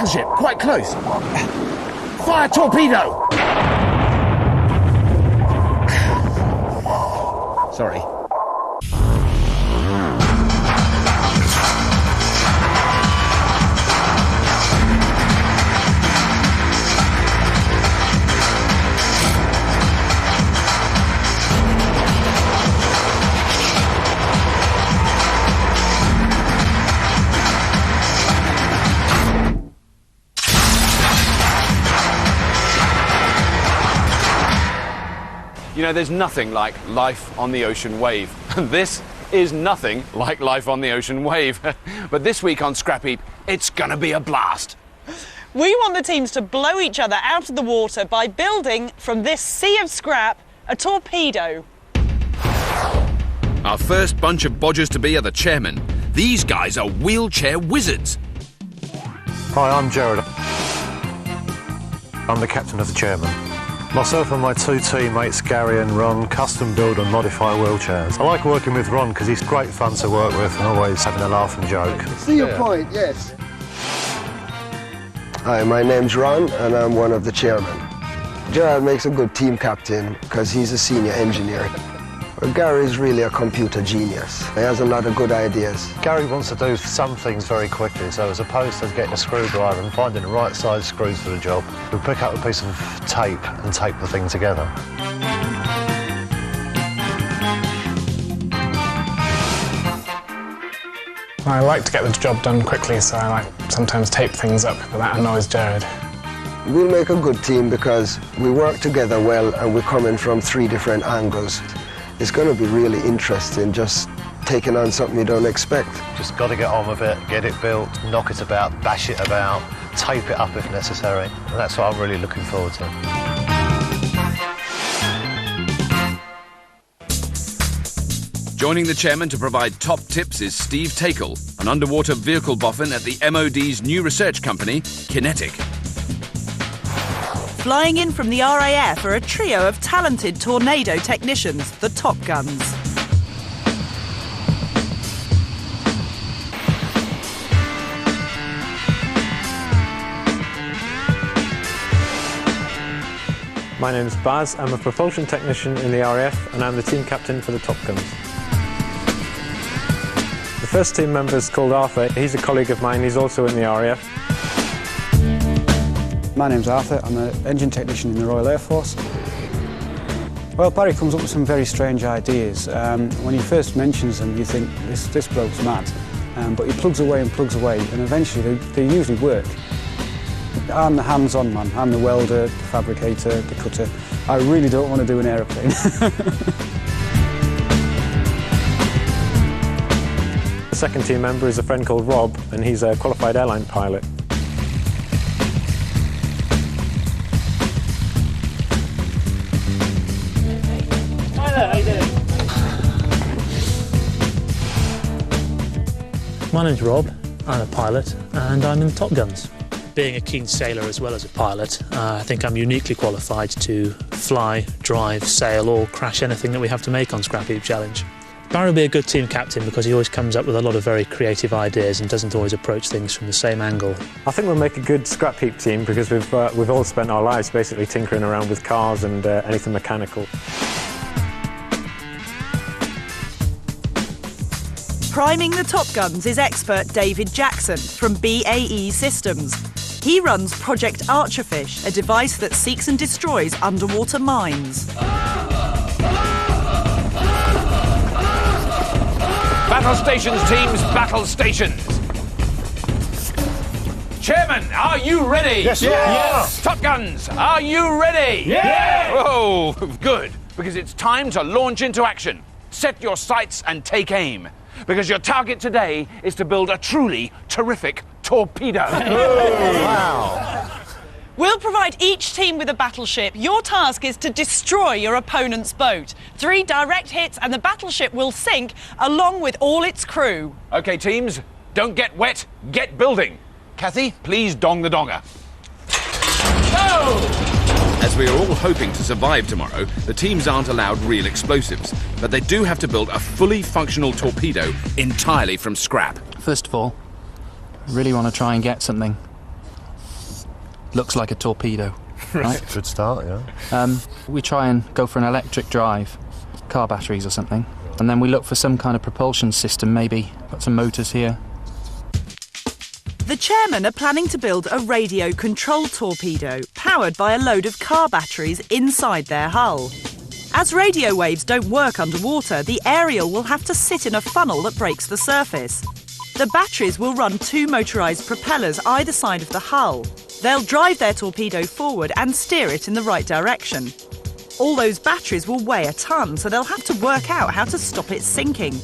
battleship, quite close. Fire torpedo! Sorry. You know, there's nothing like life on the ocean wave. And this is nothing like life on the ocean wave. But this week on Scrapheap, it's gonna be a blast. We want the teams to blow each other out of the water by building, from this sea of scrap, a torpedo. Our first bunch of bodgers-to-be are the chairmen. These guys are wheelchair wizards. Hi, I'm Jared. I'm the captain of the chairman. Myself and my two teammates, Gary and Ron, custom build and modify wheelchairs. I like working with Ron because he's great fun to work with and always having a laugh and joke. See your point, yes. Hi, my name's Ron and I'm one of the chairmen. Gerard makes a good team captain because he's a senior engineer. But Gary is really a computer genius. He has a lot of good ideas. Gary wants to do some things very quickly, so as opposed to getting a screwdriver and finding the right size screws for the job, we pick up a piece of tape and tape the thing together. I like to get the job done quickly, so I like sometimes tape things up, but that annoys Jared. We'll make a good team because we work together well and we're coming from 3 different angles. It's going to be really interesting just taking on something you don't expect. Just got to get on with it, get it built, knock it about, bash it about, tape it up if necessary. And that's what I'm really looking forward to. Joining the chairman to provide top tips is Steve Takel, an underwater vehicle boffin at the MOD's new research company, Kinetic. Flying in from the RAF are a trio of talented tornado technicians, the Top Guns. My name's Baz, I'm a propulsion technician in the RAF and I'm the team captain for the Top Guns. The first team member is called Arthur, he's a colleague of mine, he's also in the RAF. My name's Arthur, I'm an engine technician in the Royal Air Force. Well, Barry comes up with some very strange ideas. When he first mentions them, you think, this bloke's mad. But he plugs away, and eventually they usually work. I'm the hands-on man. I'm the welder, the fabricator, the cutter. I really don't want to do an aeroplane. The second team member is a friend called Rob, and he's a qualified airline pilot. My name's Rob, I'm a pilot and I'm in the Top Guns. Being a keen sailor as well as a pilot, I think I'm uniquely qualified to fly, drive, sail or crash anything that we have to make on Scrapheap Challenge. Barry will be a good team captain because he always comes up with a lot of very creative ideas and doesn't always approach things from the same angle. I think we'll make a good Scrapheap team because we've all spent our lives basically tinkering around with cars and anything mechanical. Priming the Top Guns is expert David Jackson from BAE Systems. He runs Project Archerfish, a device that seeks and destroys underwater mines. Battle stations, teams, battle stations. Chairman, are you ready? Yes, sir. Yes. Top Guns, are you ready? Yeah! Oh, good, because it's time to launch into action. Set your sights and take aim. Because your target today is to build a truly terrific torpedo. Wow. We'll provide each team with a battleship. Your task is to destroy your opponent's boat. 3 direct hits and the battleship will sink along with all its crew. OK, teams, don't get wet, get building. Kathy, please dong the donger. Go! As we are all hoping to survive tomorrow, the teams aren't allowed real explosives, but they do have to build a fully functional torpedo entirely from scrap. First of all, I really want to try and get something looks like a torpedo. Right? Good start, yeah. We try and go for an electric drive, car batteries or something, and then we look for some kind of propulsion system, maybe got some motors here. The chairmen are planning to build a radio-controlled torpedo powered by a load of car batteries inside their hull. As radio waves don't work underwater, the aerial will have to sit in a funnel that breaks the surface. The batteries will run 2 motorised propellers either side of the hull. They'll drive their torpedo forward and steer it in the right direction. All those batteries will weigh a ton, so they'll have to work out how to stop it sinking.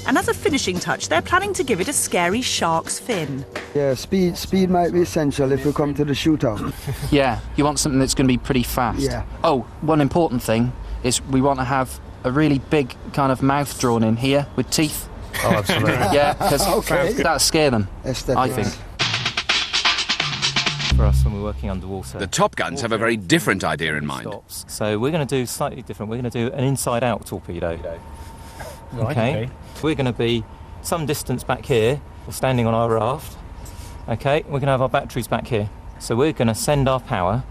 And as a finishing touch, they're planning to give it a scary shark's fin. Yeah, speed might be essential if we come to the shootout. Yeah, you want something that's going to be pretty fast. Yeah. Oh, one important thing is we want to have a really big kind of mouth drawn in here with teeth. Oh, absolutely. Yeah, because that'll scare them, I think. For us when we're working underwater. The Top Guns have a very different idea in mind. So we're going to do slightly different. We're going to do an inside-out torpedo. Right, okay. We're going to be some distance back here. We're standing on our raft. Okay, we're going to have our batteries back here. So we're going to send our power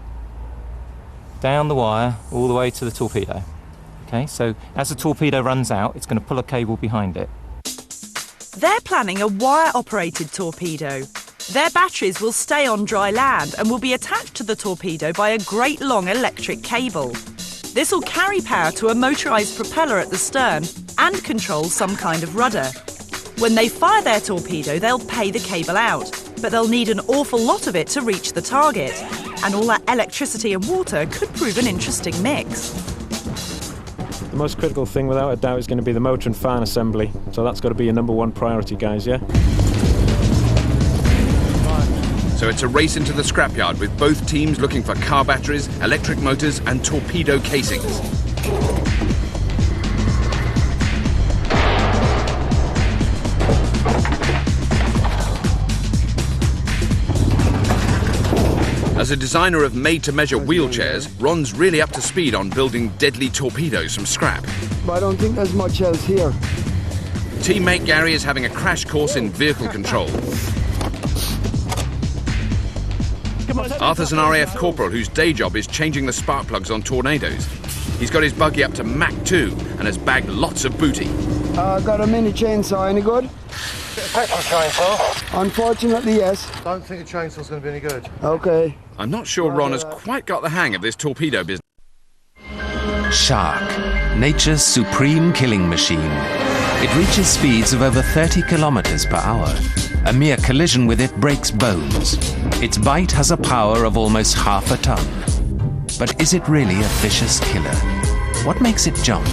down the wire all the way to the torpedo. Okay, so as the torpedo runs out, it's going to pull a cable behind it. They're planning a wire-operated torpedo. Their batteries will stay on dry land and will be attached to the torpedo by a great long electric cable. This will carry power to a motorised propeller at the stern and control some kind of rudder. When they fire their torpedo, they'll pay the cable out, but they'll need an awful lot of it to reach the target. And all that electricity and water could prove an interesting mix. The most critical thing, without a doubt, is going to be the motor and fan assembly. So that's got to be your #1 priority, guys, yeah? So it's a race into the scrapyard with both teams looking for car batteries, electric motors and torpedo casings. As a designer of made-to-measure wheelchairs, Ron's really up to speed on building deadly torpedoes from scrap. But I don't think there's much else here. Teammate Gary is having a crash course in vehicle control. Arthur's an RAF corporal whose day job is changing the spark plugs on Tornadoes. He's got his buggy up to Mach 2 and has bagged lots of booty. Got a mini chainsaw, any good? Petrol chainsaw? Unfortunately, yes. Don't think the chainsaw's going to be any good. Okay. I'm not sure Ron has quite got the hang of this torpedo business. Shark, nature's supreme killing machine. It reaches speeds of over 30 kilometers per hour. A mere collision with it breaks bones. Its bite has a power of almost half a ton. But is it really a vicious killer? What makes it jump?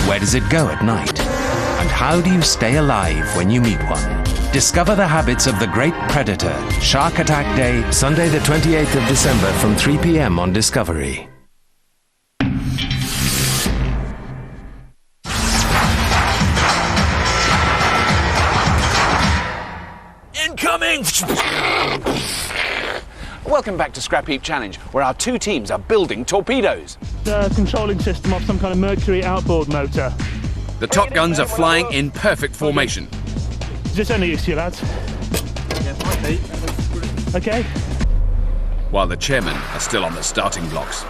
Where does it go at night? And how do you stay alive when you meet one? Discover the habits of the great predator. Shark Attack Day, Sunday the 28th of December from 3 p.m. on Discovery. Incoming! Welcome back to Scrapheap Challenge, where our two teams are building torpedoes. The controlling system of some kind of Mercury outboard motor. The Top Guns are flying in perfect formation. Is this only use to you, lads? Yeah, might be. Okay. While the chairmen are still on the starting blocks.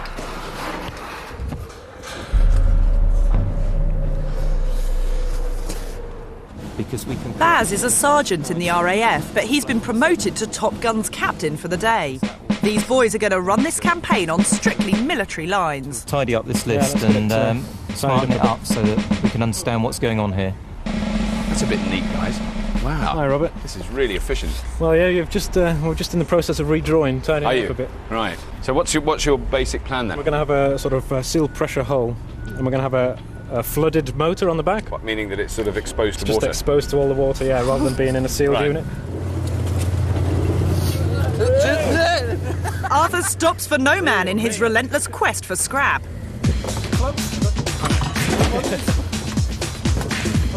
Because we can... Baz is a sergeant in the RAF, but he's been promoted to Top Gun's captain for the day. These boys are going to run this campaign on strictly military lines. Tidy up this list and smarten it up so that we can understand what's going on here. That's a bit neat, guys. Wow. Hi, Robert. This is really efficient. Well, yeah, we're just in the process of redrawing, tidying it up a bit. Right. So what's your basic plan then? We're going to have a sort of sealed pressure hull, and we're going to have a flooded motor on the back. What, meaning that it's sort of exposed to just water? Just exposed to all the water, yeah, rather than being in a sealed unit. Arthur stops for no man in his relentless quest for scrap. I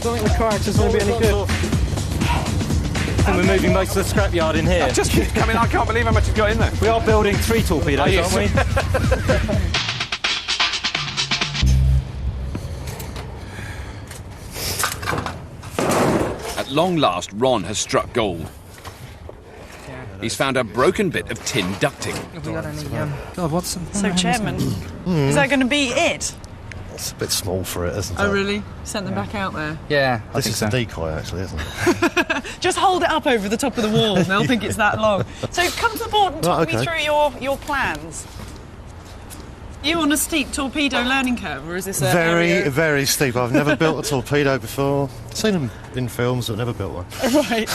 don't think the car access is going to be any good. And we're moving most of the scrapyard in here. Just keeps coming. I can't believe how much has got in there. We are building 3 torpedoes, aren't we? At long last, Ron has struck gold. he's found a broken bit of tin ducting. Have we got any... God, what's some... So, Chairman, is that going to be it? It's a bit small for it, isn't it? Oh, really? Sent them back out there? Yeah, This is a decoy, actually, isn't it? Just hold it up over the top of the wall and they'll think it's that long. So come to the board and talk me through your plans. You on a steep torpedo learning curve, or is this a very steep. I've never built a torpedo before. Seen them in films, but never built one. Right.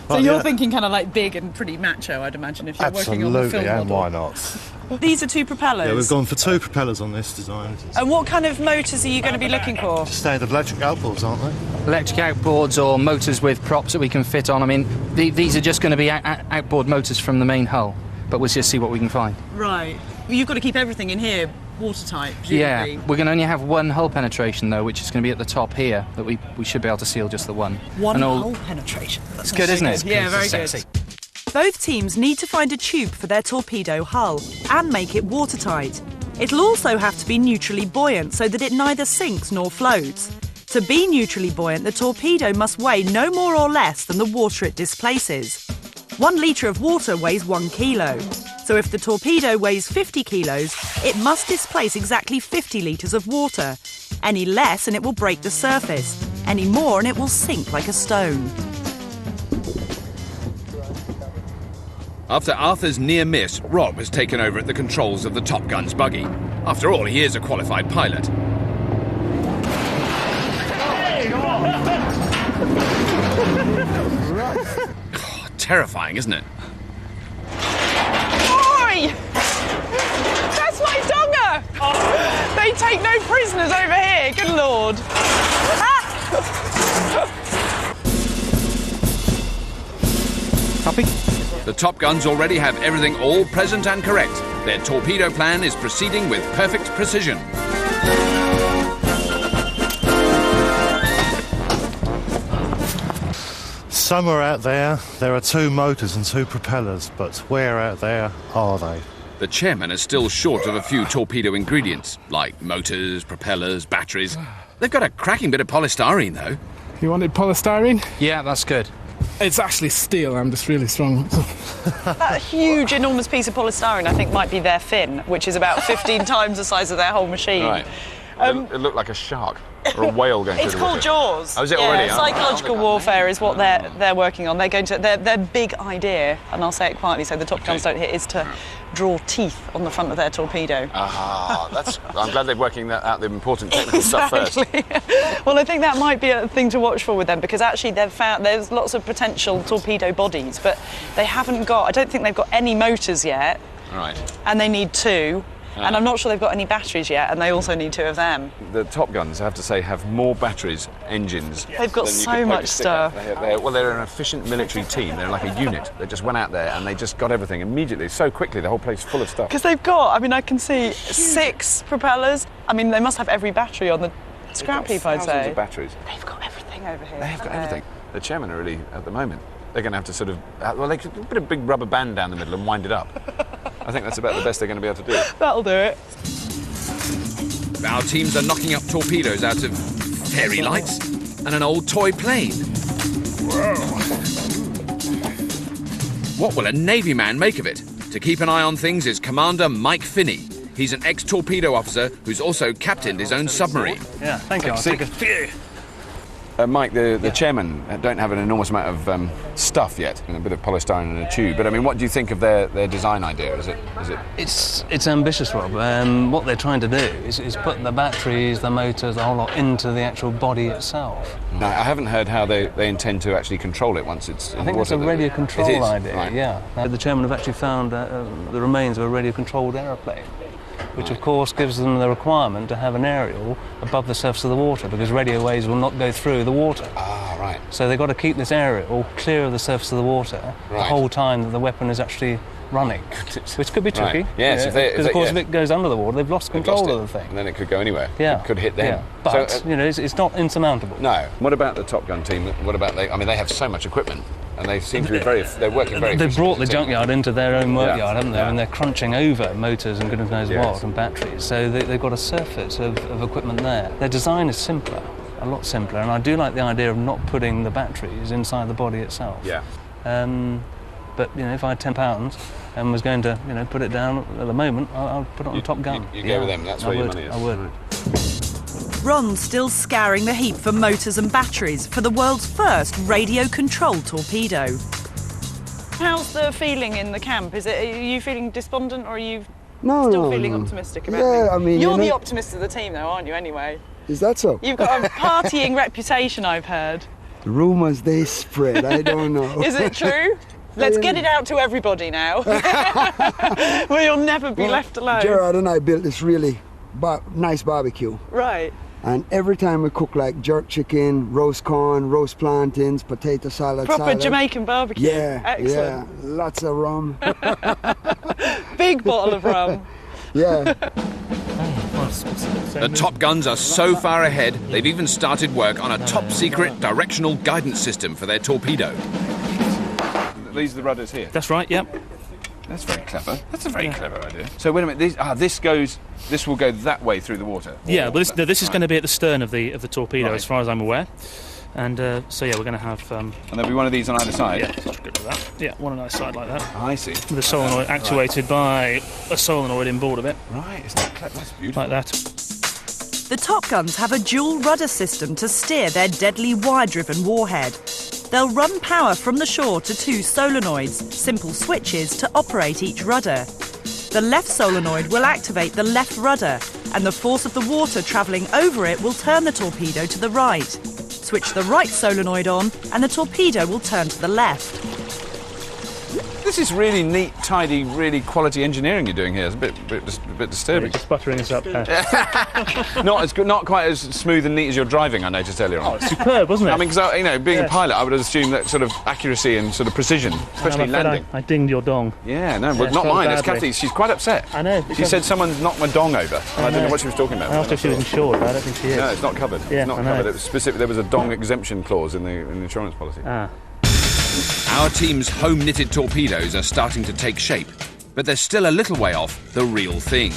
So you're thinking kind of like big and pretty macho, I'd imagine, if you're working on the film model. Absolutely, and why not? These are 2 propellers? Yeah, we've gone for 2 propellers on this design. And what kind of motors are you going to be looking for? Standard electric outboards, aren't they? Electric outboards or motors with props that we can fit on. I mean, these are just going to be outboard motors from the main hull, but we'll just see what we can find. Right. You've got to keep everything in here watertight, presumably. Yeah, we're going to only have 1 hull penetration, though, which is going to be at the top here, that we should be able to seal just the one. One hull penetration. That's good, isn't it? Yeah, very good. Both teams need to find a tube for their torpedo hull and make it watertight. It'll also have to be neutrally buoyant so that it neither sinks nor floats. To be neutrally buoyant, the torpedo must weigh no more or less than the water it displaces. 1 litre of water weighs 1 kilo. So if the torpedo weighs 50 kilos, it must displace exactly 50 litres of water. Any less and it will break the surface. Any more and it will sink like a stone. After Arthur's near miss, Rob has taken over at the controls of the Top Gun's buggy. After all, he is a qualified pilot. God, terrifying, isn't it? Oi! That's my donga! They take no prisoners over here, good lord. Copy. The Top Guns already have everything all present and correct. Their torpedo plan is proceeding with perfect precision. Somewhere out there are 2 motors and 2 propellers, but where out there are they? The chairman is still short of a few torpedo ingredients, like motors, propellers, batteries. They've got a cracking bit of polystyrene, though. You wanted polystyrene? Yeah, that's good. It's actually steel, I'm just really strong. That huge, enormous piece of polystyrene, I think, might be their fin, which is about 15 times the size of their whole machine. Right. It looked like a shark or a whale going through the water. It's called Jaws. Oh, is it already? Psychological warfare is what they're working on. They're going to their big idea, and I'll say it quietly so the Top Guns don't hit, is to draw teeth on the front of their torpedo. I'm glad they're working out the important technical stuff first. Well, I think that might be a thing to watch for with them, because actually they've found there's lots of potential torpedo bodies, but they haven't got. I don't think they've got any motors yet. Right. And they need 2. And I'm not sure they've got any batteries yet, and they also need 2 of them. The Top Guns, I have to say, have more batteries, engines. They've got so much stuff. They're an efficient military team. They're like a unit. They just went out there and they just got everything immediately, so quickly. The whole place full of stuff. Because they've got, I mean, I can see 6 propellers. I mean, they must have every battery on the Scrapheap, I'd say. Thousands of batteries. They've got everything over here. They have got everything. The chairmen are really, at the moment, they're going to have to sort of, they could put a big rubber band down the middle and wind it up. I think that's about the best they're going to be able to do. That'll do it. Our teams are knocking up torpedoes out of fairy lights and an old toy plane. Whoa. What will a Navy man make of it? To keep an eye on things is Commander Mike Finney. He's an ex-torpedo officer who's also captained his own submarine. Yeah, thank you. I'll take a few. Mike, the chairmen don't have an enormous amount of stuff yet, and a bit of polystyrene in a tube. But I mean, what do you think of their design idea? Is it? It's ambitious, Rob. What they're trying to do is put the batteries, the motors, the whole lot into the actual body itself. No, I haven't heard how they intend to actually control it once it's in I think water. it's a radio control idea. Right. Yeah. The chairmen have actually found the remains of a radio-controlled aeroplane, which of course gives them the requirement to have an aerial above the surface of the water, because radio waves will not go through the water. Ah, right. So they've got to keep this aerial clear of the surface of the water the whole time that the weapon is actually running, which could be tricky. Right. Yes, because of course if it goes under the water, they've lost control of the thing. And then it could go anywhere. Yeah. It could hit them. Yeah. But, so, it's not insurmountable. No. What about the Top Gun team? What about they? I mean, they have so much equipment, and they seem to be they're working very They've brought the junkyard into their own workyard, haven't they? Yeah. And they're crunching over motors and goodness knows what, and batteries. So they've got a surfeit of equipment there. Their design is simpler, a lot simpler, and I do like the idea of not putting the batteries inside the body itself. Yeah. But if I had £10 and was going to put it down at the moment, I'll put it on Top Gun. You go with them. That's where your money is. I would. Ron's still scouring the heap for motors and batteries for the world's first radio-controlled torpedo. How's the feeling in the camp? Are you feeling despondent, or are you still feeling optimistic about Yeah, things? I mean, You're the optimist of the team, though, aren't you, anyway? Is that so? You've got a partying reputation, I've heard. The rumours, they spread. I don't know. Is it true? Let's get it out to everybody now. Well, you'll never be left alone. Gerard and I built this really nice barbecue. Right. And every time we cook like jerk chicken, roast corn, roast plantains, potato salad. Proper Jamaican barbecue. Yeah. Excellent. Yeah. Lots of rum. Big bottle of rum. Yeah. The Top Guns are so far ahead, they've even started work on a top-secret directional guidance system for their torpedo. These are the rudders here? That's right, yep. That's very clever. That's a very clever idea. So wait a minute, this will go that way through the water? Yeah, but this is going to be at the stern of the torpedo, as far as I'm aware. And so yeah, we're going to have... and there'll be one of these on either side? Yeah, let's get rid of that. Yeah, one on either side like that. I see. With a solenoid actuated by a solenoid inboard of it. Right, isn't that clever? That's beautiful. Like that. The Top Guns have a dual rudder system to steer their deadly wire-driven warhead. They'll run power from the shore to 2 solenoids, simple switches to operate each rudder. The left solenoid will activate the left rudder, and the force of the water travelling over it will turn the torpedo to the right. Switch the right solenoid on, and the torpedo will turn to the left. This is really neat, tidy, really quality engineering you're doing here. It's a bit disturbing. Just buttering us up. Not quite as smooth and neat as your driving, I noticed earlier on. Oh, it's superb, wasn't it? I mean, because being a pilot, I would assume that sort of accuracy and sort of precision, especially landing. I dinged your dong. Yeah, no, well, not mine. It's Kathy's. She's quite upset. I know. She said someone knocked my dong over. I don't know what she was talking about. I asked if she was insured, but I don't think she is. No, it's not covered. Yeah, it's not covered. It was specific. There was a dong exemption clause in the insurance policy. Ah. Our team's home-knitted torpedoes are starting to take shape, but they're still a little way off the real thing.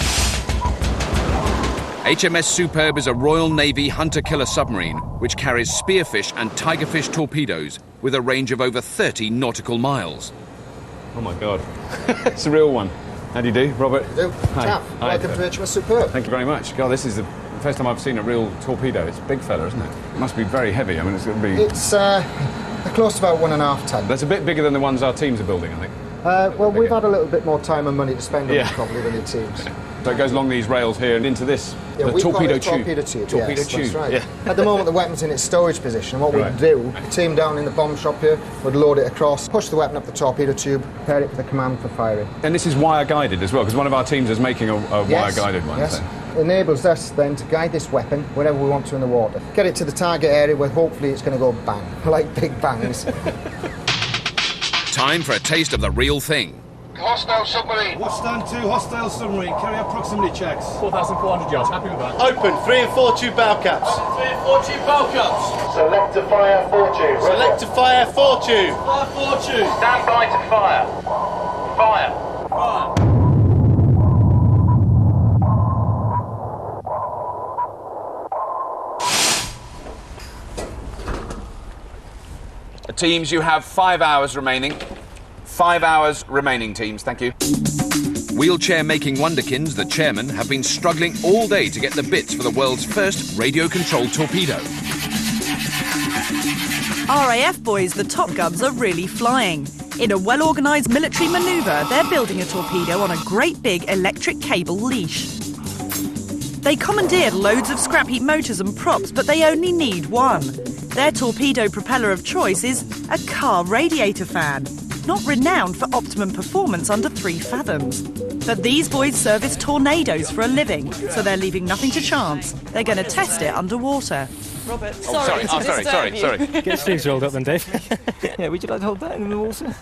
HMS Superb is a Royal Navy hunter-killer submarine which carries spearfish and tigerfish torpedoes with a range of over 30 nautical miles. Oh my God. It's a real one. How do you do, Robert? How do you do? Hi. Welcome Hi. to HMS Superb. Thank you very much. God, this is the first time I've seen a real torpedo. It's a big fella, isn't it? It must be very heavy. I mean, it's going to be... It's close to about 1.5 ton. That's a bit bigger than the ones our teams are building, I think. Well, we've had a little bit more time and money to spend on it probably than your teams. So it goes along these rails here and into this, Yeah, the we torpedo call it tube. Torpedo tube. Torpedo yes, tube. That's right. Yeah. At the moment, the weapon's in its storage position. And what we'd do, the team down in the bomb shop here would load it across, push the weapon up the torpedo tube, prepare it for the command for firing. And this is wire guided as well, because one of our teams is making a wire guided one. Yes. So. Enables us then to guide this weapon wherever we want to in the water. Get it to the target area where hopefully it's going to go bang, like big bangs. Time for a taste of the real thing. Hostile submarine. Stand 2, hostile submarine. Carry out proximity checks. 4,400 yards. Happy with that? Open. 3 and 4 tube bow caps. 3 and 4 tube bow caps. Select to fire 4 tube. Select to fire 4 tube. Fire 4 tube. Stand by to fire. Fire. Fire. Teams, you have 5 hours remaining. 5 hours remaining, teams. Thank you. Wheelchair-making wonderkins, the chairmen, have been struggling all day to get the bits for the world's first radio-controlled torpedo. RAF boys, the Top Guns, are really flying. In a well-organised military manoeuvre, they're building a torpedo on a great big electric cable leash. They commandeered loads of Scrapheap motors and props, but they only need one. Their torpedo propeller of choice is a car radiator fan, not renowned for optimum performance under 3 fathoms. But these boys service tornadoes for a living, so they're leaving nothing to chance. They're going to test it underwater. Robert, sorry. Get sleeves rolled up then, Dave. Yeah, would you like to hold that in the water?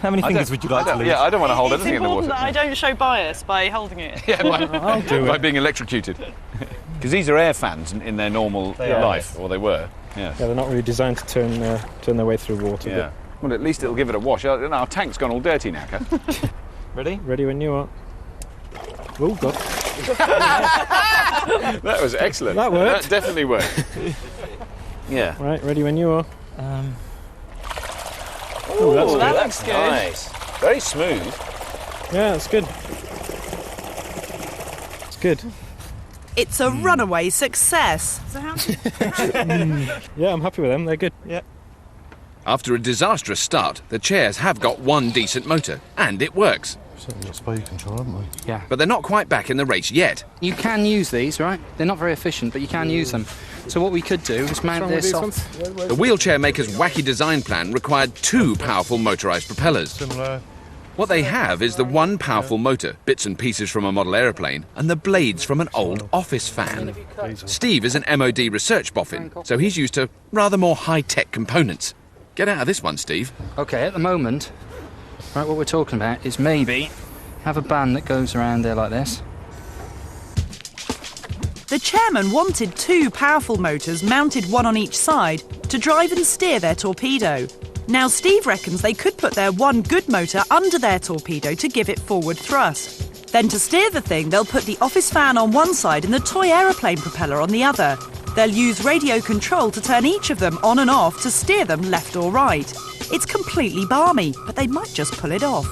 How many fingers would you like to leave? Yeah, I don't want to hold anything in the water. It's important that I don't show bias by holding it. Yeah, I'll do by it. being electrocuted. Because these are air fans in their normal life, or they were. Yeah. Yeah, they're not really designed to turn their way through water. Yeah. Well, at least it'll give it a wash. Our tank's gone all dirty now, Kath. Ready? Ready when you are. Oh, God. That was excellent. That worked. That definitely worked. Yeah. Right, ready when you are. Oh, that looks good. Nice. Very smooth. Yeah, it's good. It's good. It's a runaway success. Yeah, I'm happy with them. They're good. Yeah. After a disastrous start, the chairs have got one decent motor, and it works. Certainly got speed control, haven't we? Yeah. But they're not quite back in the race yet. You can use these, right? They're not very efficient, but you can use them. So what we could do is mount this off. The wheelchair maker's wacky design plan required two powerful motorised propellers. Similar. What they have is the one powerful motor, bits and pieces from a model aeroplane, and the blades from an old office fan. Steve is an MOD research boffin, so he's used to rather more high-tech components. Get out of this one, Steve. OK, at the moment, right, what we're talking about is maybe have a band that goes around there like this. The chairman wanted two powerful motors mounted one on each side to drive and steer their torpedo. Now Steve reckons they could put their one good motor under their torpedo to give it forward thrust. Then to steer the thing, they'll put the office fan on one side and the toy aeroplane propeller on the other. They'll use radio control to turn each of them on and off to steer them left or right. It's completely balmy, but they might just pull it off.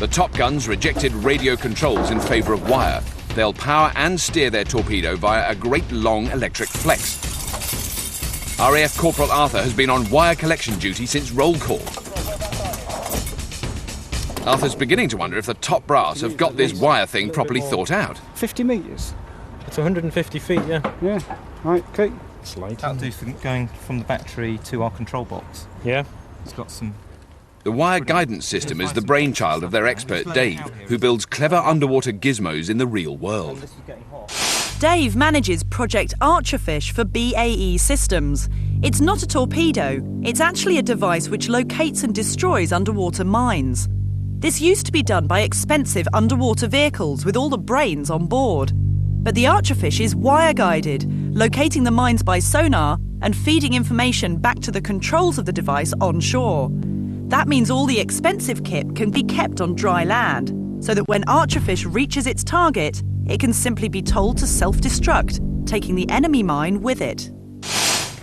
The Top Guns rejected radio controls in favour of wire. They'll power and steer their torpedo via a great long electric flex. RAF Corporal Arthur has been on wire collection duty since roll call. Arthur's beginning to wonder if the top brass have got this wire thing properly thought out. 50 metres? It's 150 feet, yeah. Yeah, right, OK. That'll do for going from the battery to our control box. Yeah. It's got some... The wire guidance system is the brainchild of their expert Dave, who builds clever underwater gizmos in the real world. Dave manages Project Archerfish for BAE Systems. It's not a torpedo, it's actually a device which locates and destroys underwater mines. This used to be done by expensive underwater vehicles with all the brains on board. But the Archerfish is wire-guided, locating the mines by sonar and feeding information back to the controls of the device on shore. That means all the expensive kit can be kept on dry land, so that when Archerfish reaches its target, it can simply be told to self-destruct, taking the enemy mine with it.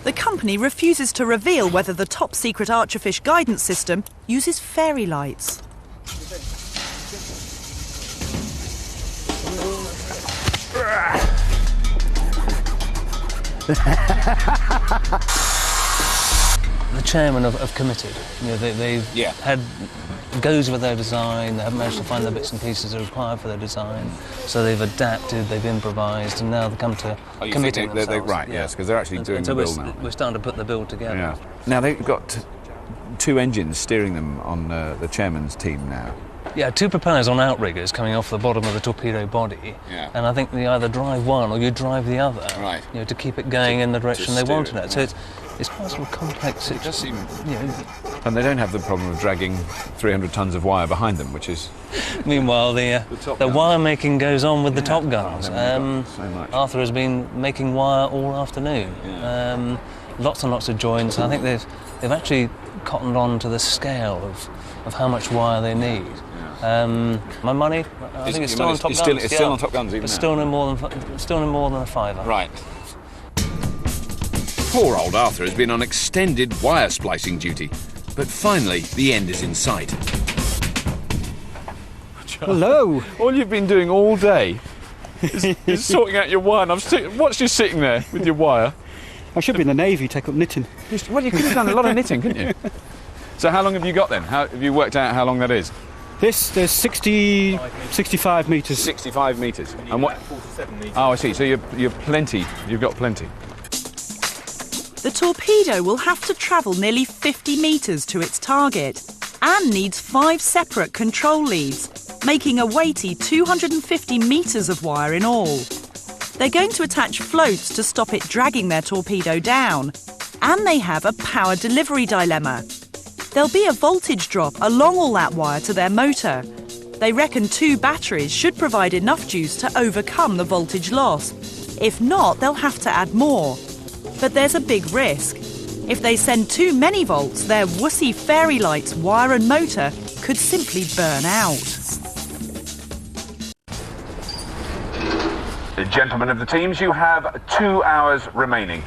The company refuses to reveal whether the top-secret Archerfish guidance system uses fairy lights. The chairman have committed. You know, they've had goes with their design. They haven't managed to find the bits and pieces that are required for their design. So they've adapted, they've improvised, and now they come to committing themselves. Right, yes, because they're actually doing the build now. We're starting to put the build together. Yeah. Now they've got two engines steering them on the chairman's team now. Yeah, two propellers on outriggers coming off the bottom of the torpedo body. Yeah. And I think they either drive one or you drive the other. Right. You know, to keep it going in the direction they want it. So it's quite sort of complex. It does seem, you know. And they don't have the problem of dragging 300 tons of wire behind them, which is... Meanwhile, the wire making goes on with the Top Guns. Arthur has been making wire all afternoon. Yeah. Lots and lots of joints. I think they've actually cottoned on to the scale of how much wire they need. My money, I think it's still on Top Guns. It's still on Top Guns, even now. Still no more than a fiver. Right. Poor old Arthur has been on extended wire splicing duty, but finally the end is in sight. Hello. All you've been doing all day is sorting out your wire, and I've watched you sitting there with your wire. I should be in the Navy, take up knitting. Well, you could have done a lot of knitting, couldn't you? So how long have you got then? Have you worked out how long that is? There's 65 metres. 65 metres. And what? 47 metres. Oh, I see. So you're plenty. You've got plenty. The torpedo will have to travel nearly 50 metres to its target and needs 5 separate control leads, making a weighty 250 metres of wire in all. They're going to attach floats to stop it dragging their torpedo down, and they have a power delivery dilemma. There'll be a voltage drop along all that wire to their motor. They reckon 2 batteries should provide enough juice to overcome the voltage loss. If not, they'll have to add more. But there's a big risk. If they send too many volts, their wussy fairy lights, wire and motor could simply burn out. Gentlemen of the teams, you have 2 hours remaining.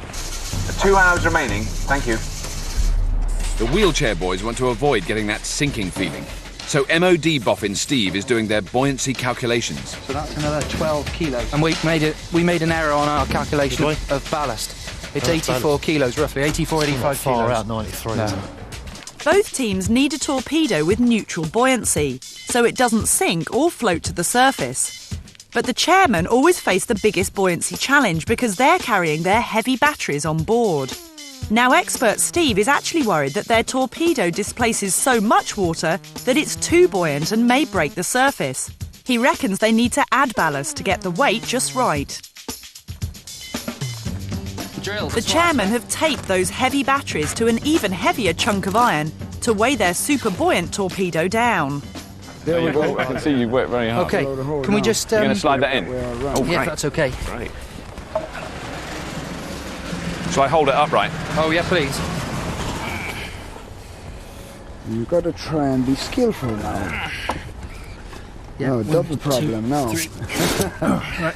2 hours remaining. Thank you. The wheelchair boys want to avoid getting that sinking feeling. So MOD boffin Steve is doing their buoyancy calculations. So that's another 12 kilos. And we made an error on our calculation of ballast. It's 84 kilos, roughly, 84, 85 kilos. Far out, 93. No. Both teams need a torpedo with neutral buoyancy, so it doesn't sink or float to the surface. But the chairmen always face the biggest buoyancy challenge because they're carrying their heavy batteries on board. Now, expert Steve is actually worried that their torpedo displaces so much water that it's too buoyant and may break the surface. He reckons they need to add ballast to get the weight just right. The chairmen have taped those heavy batteries to an even heavier chunk of iron to weigh their super buoyant torpedo down. There we go. I can see you work very hard. OK, can we just... You're going to slide that in? Oh, yeah, that's OK. Great. Shall I hold it upright? Oh, yeah, please. You've got to try and be skillful now. Yeah, no, double problem now. Right.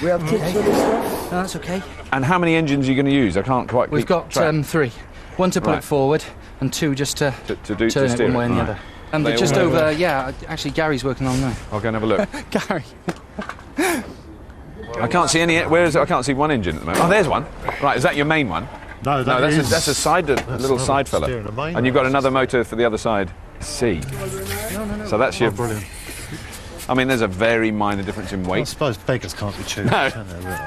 We have tips for this stuff? No, that's OK. And how many engines are you going to use? I can't quite We've got 3. One to pull it forward and 2 just to turn it one way and the other. And they're just over, actually Gary's working on now. I'll go and have a look. Gary. I can't see any. Where is it? I can't see one engine at the moment. Oh, there's one. Right, is that your main one? No, that's a side, little side fella. And you've got another motor for the other side. C. No. So that's your. Brilliant. I mean, there's a very minor difference in weight. I suppose beggars can't be choosers, can they, really?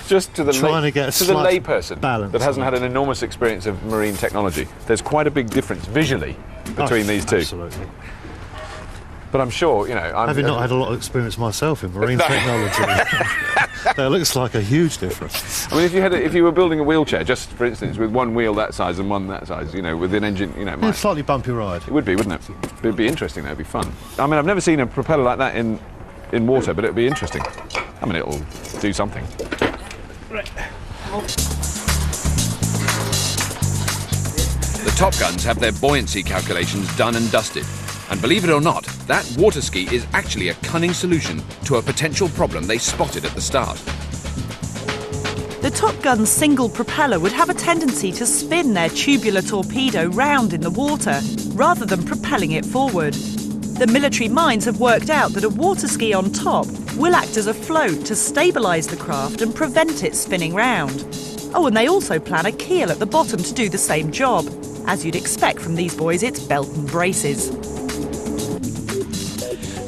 Just to the layperson that hasn't had an enormous experience of marine technology, there's quite a big difference visually between these two. Absolutely. But I'm sure, Having not had a lot of experience myself in marine technology, that looks like a huge difference. I mean, if you were building a wheelchair, just for instance, with one wheel that size and one that size, with an engine, a slightly bumpy ride. It would be, wouldn't it? It'd be interesting. That'd be fun. I mean, I've never seen a propeller like that in water, but it'd be interesting. I mean, it'll do something. Right. The Top Guns have their buoyancy calculations done and dusted. And believe it or not, that water ski is actually a cunning solution to a potential problem they spotted at the start. The Top Gun's single propeller would have a tendency to spin their tubular torpedo round in the water, rather than propelling it forward. The military minds have worked out that a water ski on top will act as a float to stabilise the craft and prevent it spinning round. Oh, and they also plan a keel at the bottom to do the same job. As you'd expect from these boys, it's belt and braces.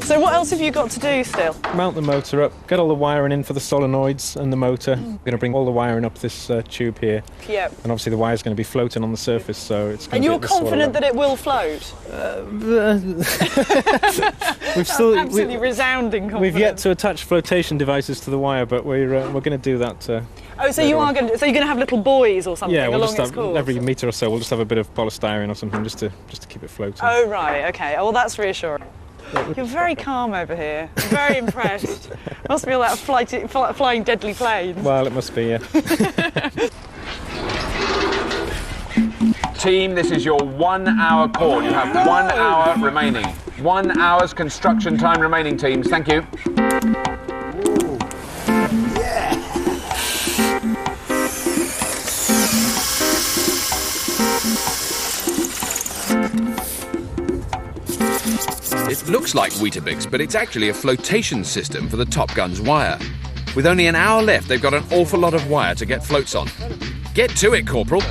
So what else have you got to do still? Mount the motor up, get all the wiring in for the solenoids and the motor. We're going to bring all the wiring up this tube here. Yep. And obviously the wire's going to be floating on the surface, so it's going and to you're confident that it will float? We've still absolutely resounding confidence. We've yet to attach flotation devices to the wire, but we're going to do that. So you're going to have little buoys or something along its course? Every metre or so we'll just have a bit of polystyrene or something just to keep it floating. Oh right, okay. Oh, well, that's reassuring. You're very calm over here. I'm very impressed. Must be all that flying deadly planes. Well, it must be, yeah. Team, this is your 1 hour call. You have 1 hour remaining. 1 hour's construction time remaining, teams. Thank you. It looks like Weetabix, but it's actually a flotation system for the Top Gun's wire. With only an hour left, they've got an awful lot of wire to get floats on. Get to it, Corporal.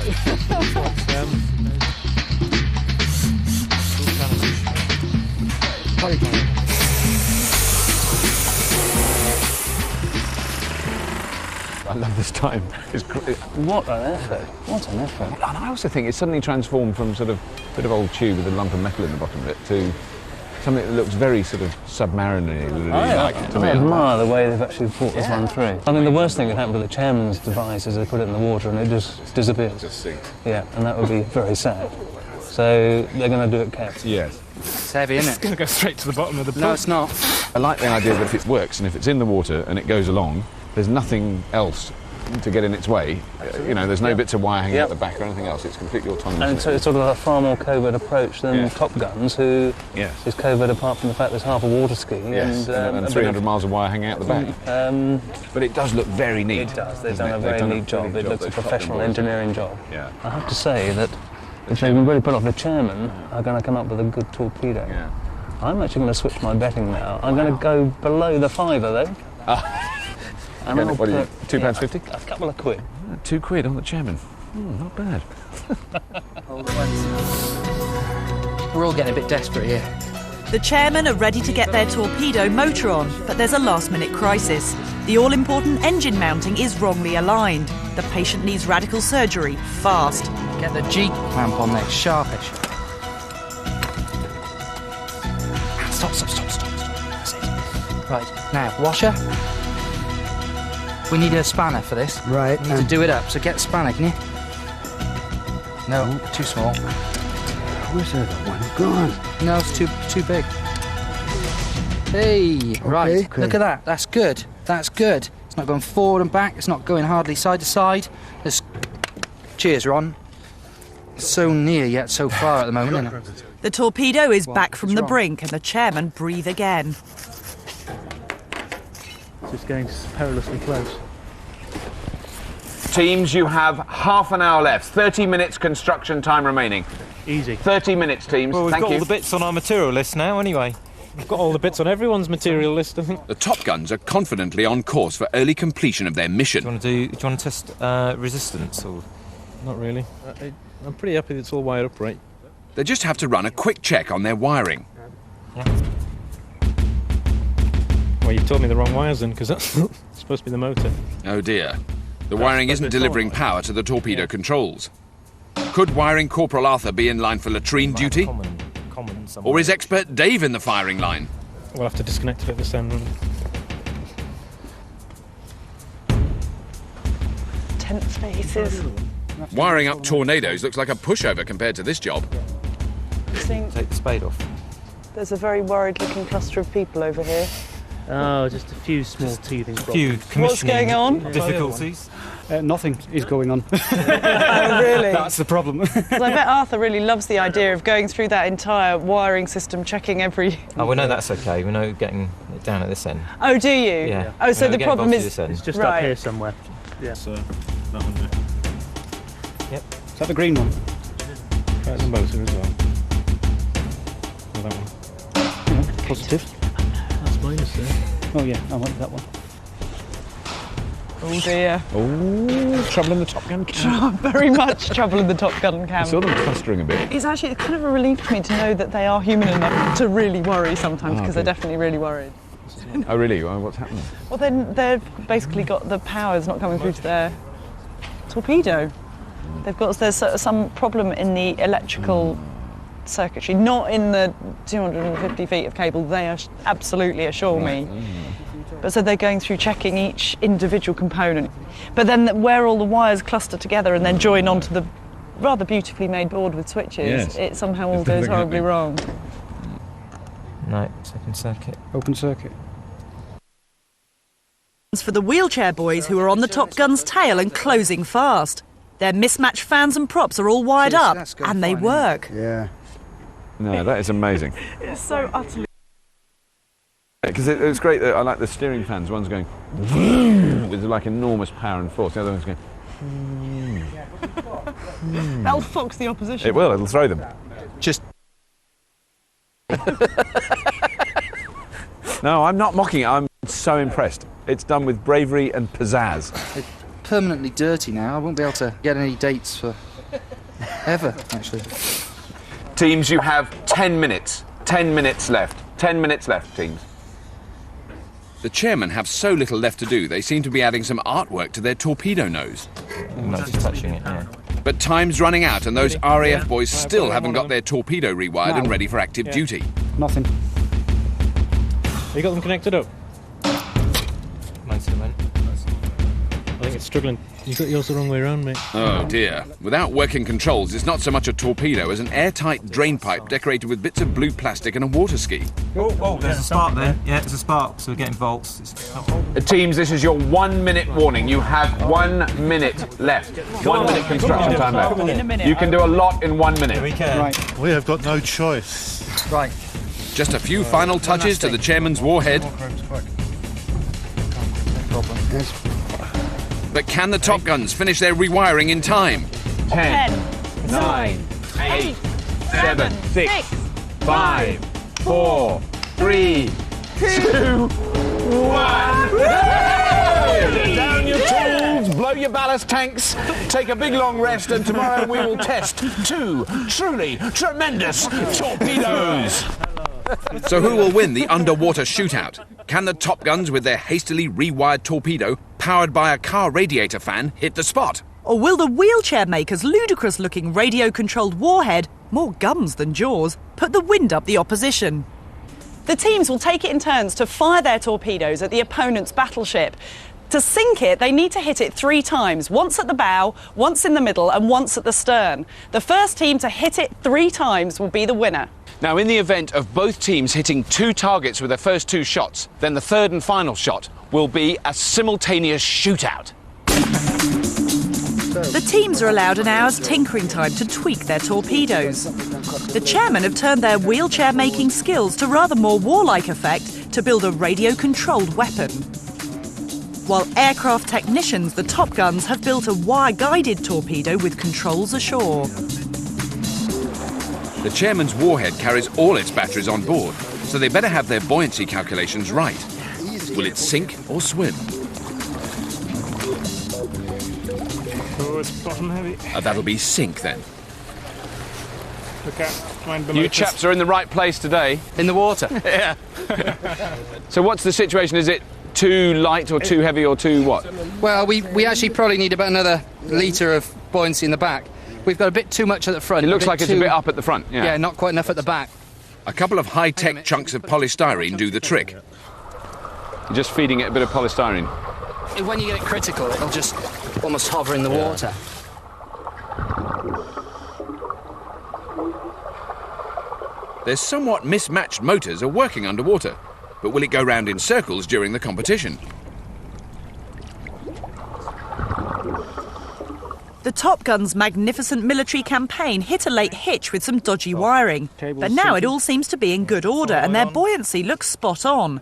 I love this time. What an effort. What an effort. And I also think it's suddenly transformed from sort of a bit of old tube with a lump of metal in the bottom of it to something that looks very sort of submarinary. I admire the way they've actually thought this one through. I mean, the worst thing that happened to the chairman's device is they put it in the water and it just disappears. Just sinks. Yeah, and that would be very sad. So they're going to do it carefully. Yes. It's heavy, isn't it? It's going to go straight to the bottom of the pool. No, it's not. I like the idea that if it works and if it's in the water and it goes along, there's nothing else to get in its way. There's no bits of wire hanging out the back or anything else. It's completely autonomous. And so it's sort of a far more covert approach than Top Guns, who is covert apart from the fact there's half a water ski. Yes, and 300 miles of wire hanging out the back. But it does look very neat. It does. They've done a very neat job. It looks a professional engineering job. Yeah. I have to say that if they can really put off the chairman, are going to come up with a good torpedo. Yeah. I'm actually going to switch my betting now. I'm going to go below the fiver, though. And I'll what are you, put, £2.50? A couple of quid. £2 on the chairman. Not bad. We're all getting a bit desperate here. The chairmen are ready to get their torpedo motor on, but there's a last-minute crisis. The all-important engine mounting is wrongly aligned. The patient needs radical surgery, fast. Get the G clamp on there, sharpish. Stop. That's it. Right, now, washer. We need a spanner for this. Right. We need to do it up, so get a spanner, can you? No, too small. Where's the other one gone? No, it's too big. Hey, right, look at that. That's good. That's good. It's not going forward and back. It's not going hardly side to side. Cheers, Ron. So near yet so far at the moment, isn't it? The torpedo is back from the brink and the chairmen breathe again. It's getting perilously close. Teams, you have half an hour left. 30 minutes construction time remaining. Easy. 30 minutes, teams. Well, we've Thank got you. all the bits on our material list now, anyway. We've got all the bits on everyone's material list, I think. The Top Guns are confidently on course for early completion of their mission. Do you want to test resistance or? Not really. I'm pretty happy that it's all wired up right. They just have to run a quick check on their wiring. Yeah. Well, you've told me the wrong wires then, because that's supposed to be the motor. Oh dear. The wiring isn't delivering power to the torpedo controls. Could Wiring Corporal Arthur be in line for latrine duty? Or is Expert Dave in the firing line? We'll have to disconnect it at this end. Tense faces. Wiring up tornadoes looks like a pushover compared to this job. Take the spade off. There's a very worried-looking cluster of people over here. Oh, just a few small teething problems. Few What's going on? Difficulties. Nothing is going on. Oh, really? That's the problem. 'Cause I bet Arthur really loves the idea of going through that entire wiring system, checking every... Oh, we know that's okay. We know getting it down at this end. Oh, do you? Yeah. Oh, so the problem is... It's just right. up here somewhere. Yeah. So, that one there. Yep. Is that the green one? That's the motor as well. Oh, that one. Yeah, positive. That's minus there. Oh yeah, I want that one. Oh dear. Oh, trouble in the Top Gun camp. Very much trouble in the Top Gun camp. I saw them clustering a bit. It's actually kind of a relief for me to know that they are human enough to really worry sometimes, because they're definitely really worried. Oh, really? What's happening? Well, then they've basically got the power's not coming through to their torpedo. There's some problem in the electrical circuitry, not in the 250 feet of cable. They absolutely assure me. But so they're going through checking each individual component. But then where all the wires cluster together and then join onto the rather beautifully made board with switches, it somehow all goes horribly wrong. No, second circuit. Open circuit. For the wheelchair boys who are on the Top Gun's tail and closing fast. Their mismatched fans and props are all wired up, and they work. Yeah. No, that is amazing. It's so utterly... Because it's great that I like the steering fans. One's going with like enormous power and force. The other one's going... That'll fox the opposition. It will, it'll throw them. Just... No, I'm not mocking it. I'm so impressed. It's done with bravery and pizzazz. It's permanently dirty now. I won't be able to get any dates for... ever, actually. Teams, you have 10 minutes. 10 minutes left. 10 minutes left, teams. The chairmen have so little left to do, they seem to be adding some artwork to their torpedo nose. Not just touching it, yeah. But time's running out, and those RAF boys still haven't got their torpedo rewired and ready for active duty. Nothing. You got them connected up? Mostly went. I think it's struggling. You got yours the wrong way around, mate. Oh dear. Without working controls, it's not so much a torpedo as an airtight drain pipe decorated with bits of blue plastic and a water ski. Oh, there's a spark there. Yeah, there's a spark, so we're getting volts. Teams, this is your 1 minute warning. You have 1 minute left. 1 minute construction time left. In a minute. You can do a lot in 1 minute. We can. Right. We have got no choice. Right. Just a few final touches to the chairman's warhead. But can the Top Guns finish their rewiring in time? 10, 9, 8, 7, 6, 5, 4, 3, 2, 1. Down your tools, blow your ballast tanks, take a big long rest, and tomorrow we will test 2 truly tremendous torpedoes. So who will win the underwater shootout? Can the Top Guns with their hastily rewired torpedo, powered by a car radiator fan, hit the spot? Or will the wheelchair maker's ludicrous-looking radio-controlled warhead, more gums than jaws, put the wind up the opposition? The teams will take it in turns to fire their torpedoes at the opponent's battleship. To sink it, they need to hit it 3 times, once at the bow, once in the middle and once at the stern. The first team to hit it 3 times will be the winner. Now, in the event of both teams hitting 2 targets with their first 2 shots, then the third and final shot will be a simultaneous shootout. The teams are allowed an hour's tinkering time to tweak their torpedoes. The chairmen have turned their wheelchair-making skills to rather more warlike effect to build a radio-controlled weapon. While aircraft technicians, the Top Guns, have built a wire-guided torpedo with controls ashore. The chairman's warhead carries all its batteries on board, so they better have their buoyancy calculations right. Will it sink or swim? Oh, it's bottom heavy. That'll be sink then. Look out, mind below. You chaps are in the right place today. In the water. Yeah. So what's the situation? Is it too light or too heavy or too what? Well, we actually probably need about another litre of buoyancy in the back. We've got a bit too much at the front. It looks like it's a bit up at the front. Yeah, not quite enough at the back. A couple of high-tech chunks of polystyrene do the trick. You're just feeding it a bit of polystyrene. When you get it critical, it'll just almost hover in the water. Their somewhat mismatched motors are working underwater, but will it go round in circles during the competition? The Top Gun's magnificent military campaign hit a late hitch with some dodgy wiring, but now it all seems to be in good order and their buoyancy looks spot on.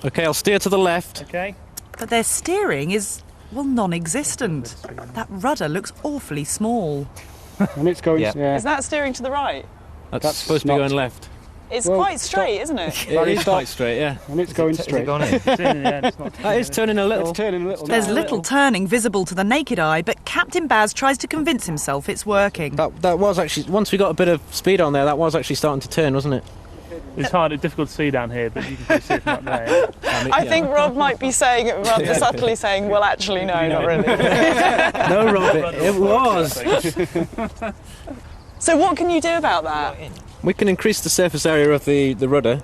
OK, I'll steer to the left. OK. But their steering is, well, non-existent. That rudder looks awfully small. And it's going... Is that steering to the right? That's supposed to be going left. It's quite straight, isn't it? It is quite straight, yeah. And it's going straight. That is turning a little. It's turning a little. There's little turning visible to the naked eye, but Captain Baz tries to convince himself it's working. That was actually, once we got a bit of speed on there, that was actually starting to turn, wasn't it? It's hard, it's difficult to see down here, but you can see it from up there. I think Rob might be saying it rather subtly saying, well, actually, no, not really. No, Rob, it was. So what can you do about that? We can increase the surface area of the rudder.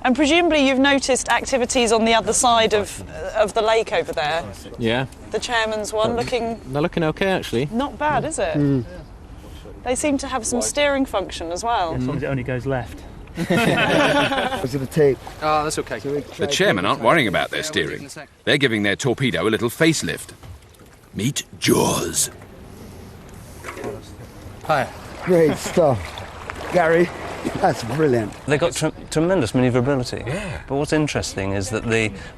And presumably you've noticed activities on the other side of the lake over there. Yeah. The chairman's one looking... They're looking OK, actually. Not bad, is it? Mm. They seem to have some steering function as well. As long as it only goes left. Was it a tape? Oh, that's OK. The chairmen aren't worrying about their steering. They're giving their torpedo a little facelift. Meet Jaws. Hi. Great stuff. Gary, that's brilliant. They've got tremendous manoeuvrability. Yeah. But what's interesting is that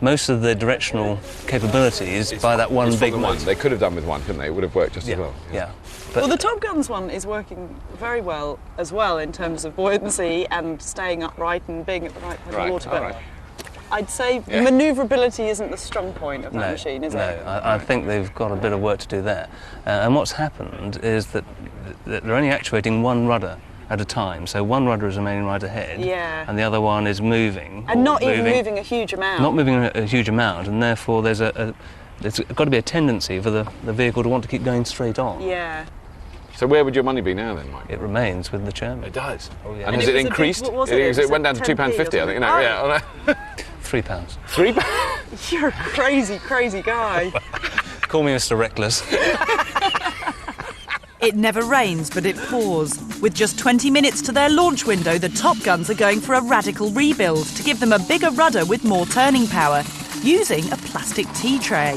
most of the directional capability is by that one big one. They could have done with one, couldn't they? It would have worked just as well. Yeah. Well, the Top Guns one is working very well as well in terms of buoyancy and staying upright and being at the right point of water. But I'd say manoeuvrability isn't the strong point of that machine, is it? No, I think they've got a bit of work to do there. And what's happened is that they're only actuating one rudder at a time. So one rudder is remaining right ahead, and the other one is moving. And not even moving a huge amount. Not moving a huge amount, and therefore there's got to be a tendency for the vehicle to want to keep going straight on. Yeah. So where would your money be now then, Mike? It remains with the chairman. It does? Oh, yeah. And has it increased? It went down to £2.50, I think. No, yeah. £3. £3? You're a crazy, crazy guy. Call me Mr. Reckless. It never rains, but it pours. With just 20 minutes to their launch window, the Top Guns are going for a radical rebuild to give them a bigger rudder with more turning power, using a plastic tea tray.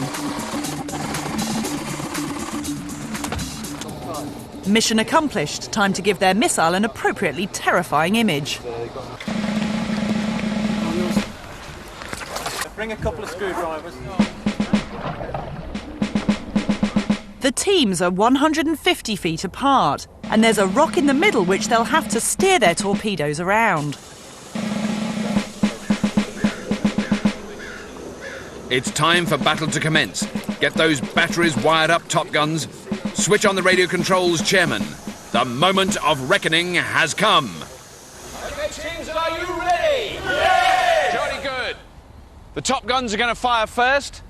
Mission accomplished. Time to give their missile an appropriately terrifying image. Bring a couple of screwdrivers. The teams are 150 feet apart. and there's a rock in the middle which they'll have to steer their torpedoes around. It's time for battle to commence. Get those batteries wired up, Top Guns. Switch on the radio controls, Chairman. The moment of reckoning has come. Okay, teams, are you ready? Yes! Jolly good. The Top Guns are going to fire first,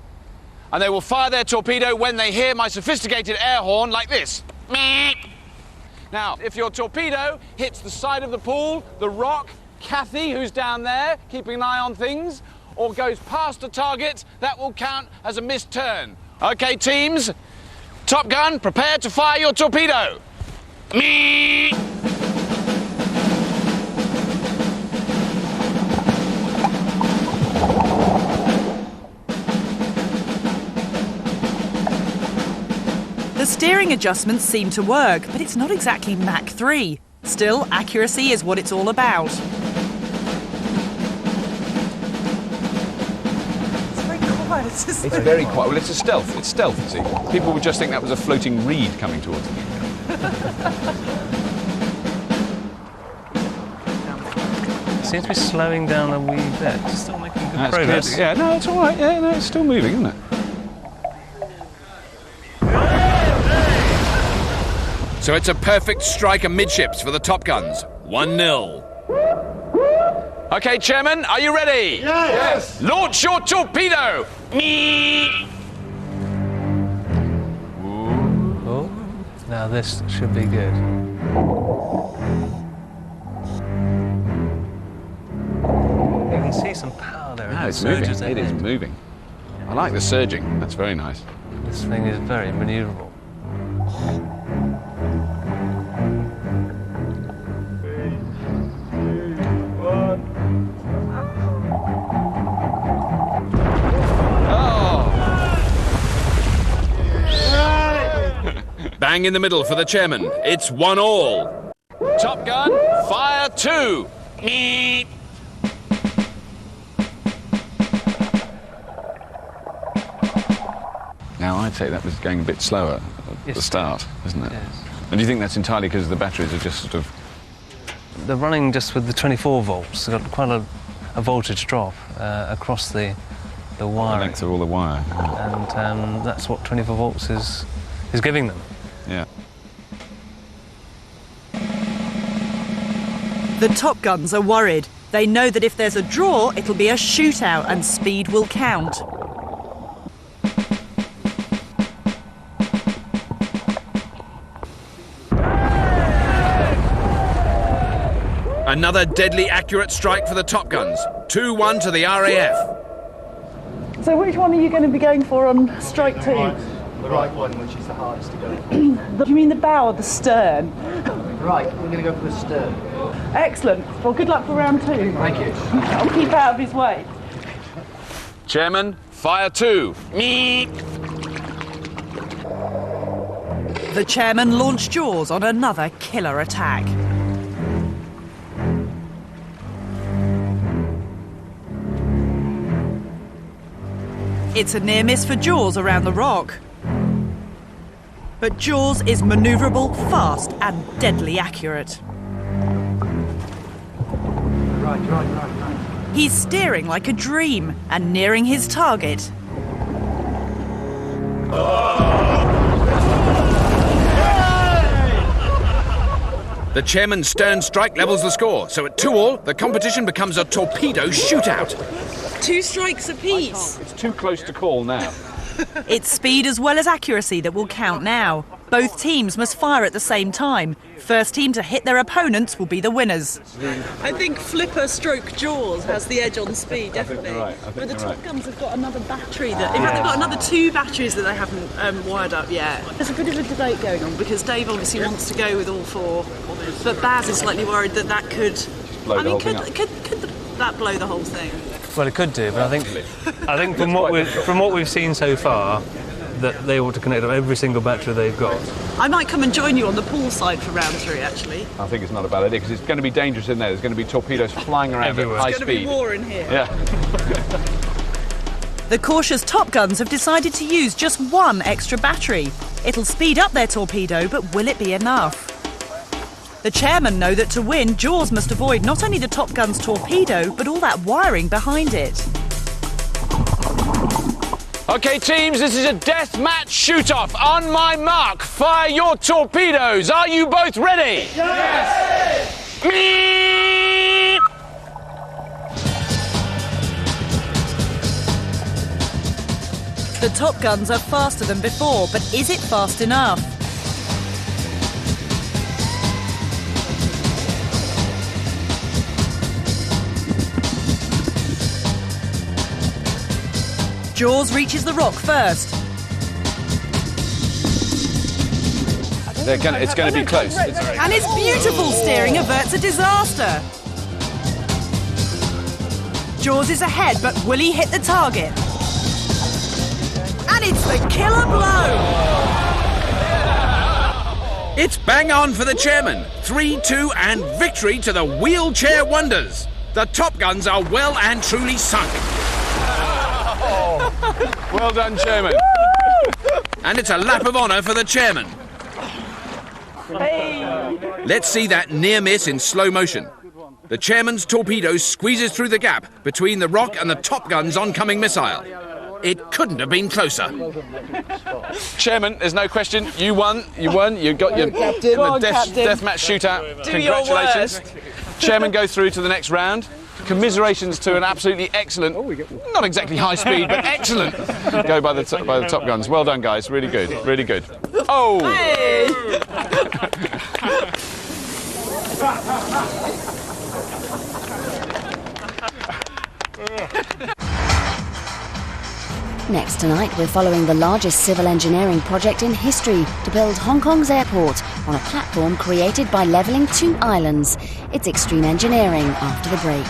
and they will fire their torpedo when they hear my sophisticated air horn like this. Now, if your torpedo hits the side of the pool, the rock, Kathy, who's down there, keeping an eye on things, or goes past a target, that will count as a missed turn. OK, teams, Top Gun, prepare to fire your torpedo. The steering adjustments seem to work, but it's not exactly Mach 3. Still, accuracy is what it's all about. It's very quiet. Well, it's a stealth. It's stealth, you see. People would just think that was a floating reed coming towards them. Seems to be slowing down a wee bit. Still making good progress. Good. Yeah, no, it's all right. Yeah, no, it's still moving, isn't it? So it's a perfect strike amidships for the Top Guns. 1-0. OK, Chairman, are you ready? Yes! Launch your torpedo! Oh, now this should be good. You can see some power there. No, it's moving. It is moving. I like the surging. That's very nice. This thing is very manoeuvrable. Bang in the middle for the Chairman. It's 1-1. Top Gun, fire 2. Now, I'd say that was going a bit slower at the start, isn't it? Yes. And do you think that's entirely because the batteries are just sort of... They're running just with the 24 volts. They've got quite a voltage drop across the wire. The length of all the wire. And that's what 24 volts is giving them. Yeah. The Top Guns are worried. They know that if there's a draw, it'll be a shootout and speed will count. Another deadly accurate strike for the Top Guns. 2-1 to the RAF. So which one are you going to be going for on strike 2? The right one, which is the hardest to go. Do you mean the bow or the stern? Right, we're going to go for the stern. Excellent. Well, good luck for round 2. Thank you. I'll keep out of his way. Chairman, fire 2. The Chairman launched Jaws on another killer attack. It's a near miss for Jaws around the rock. But Jaws is manoeuvrable, fast and deadly accurate. Right. He's steering like a dream and nearing his target. The Chairman's stern strike levels the score, so at 2-2, the competition becomes a torpedo shootout. 2 strikes apiece. It's too close to call now. It's speed as well as accuracy that will count now. Both teams must fire at the same time. First team to hit their opponents will be the winners. I think Flipper stroke Jaws has the edge on speed, definitely. But the Top Guns have got another battery that... In fact, they've got another 2 batteries that they haven't wired up yet. There's a bit of a debate going on because Dave obviously wants to go with all 4, but Baz is slightly worried that that could... Could that blow the whole thing? Well, it could do, but I think from what we've seen so far, that they ought to connect up every single battery they've got. I might come and join you on the pool side for round 3, actually. I think it's not a bad idea because it's going to be dangerous in there. There's going to be torpedoes flying around everywhere. At high speed. There's going to be war in here. Yeah. The cautious Top Guns have decided to use just 1 extra battery. It'll speed up their torpedo, but will it be enough? The chairmen know that to win, Jaws must avoid not only the Top Gun's torpedo, but all that wiring behind it. OK, teams, this is a death match shoot-off. On my mark, fire your torpedoes. Are you both ready? Yes! The Top Guns are faster than before, but is it fast enough? Jaws reaches the rock first. It's going to be close. And his beautiful steering averts a disaster. Jaws is ahead, but will he hit the target? And it's the killer blow! It's bang on for the chairman. 3-2 and victory to the wheelchair wonders. The Top Guns are well and truly sunk. Well done, chairman. And it's a lap of honour for the chairman. Hey. Let's see that near miss in slow motion. The chairman's torpedo squeezes through the gap between the rock and the Top Gun's oncoming missile. It couldn't have been closer. Chairman, there's no question. You won. You got your deathmatch shootout. Do your Congratulations. worst. Chairman, go through to the next round. Commiserations to an absolutely excellent, not exactly high speed, but excellent go by the Top Guns. Well done, guys. Really good. Really good. Oh! Hey. Next tonight, we're following the largest civil engineering project in history to build Hong Kong's airport on a platform created by levelling 2 islands. It's extreme engineering after the break.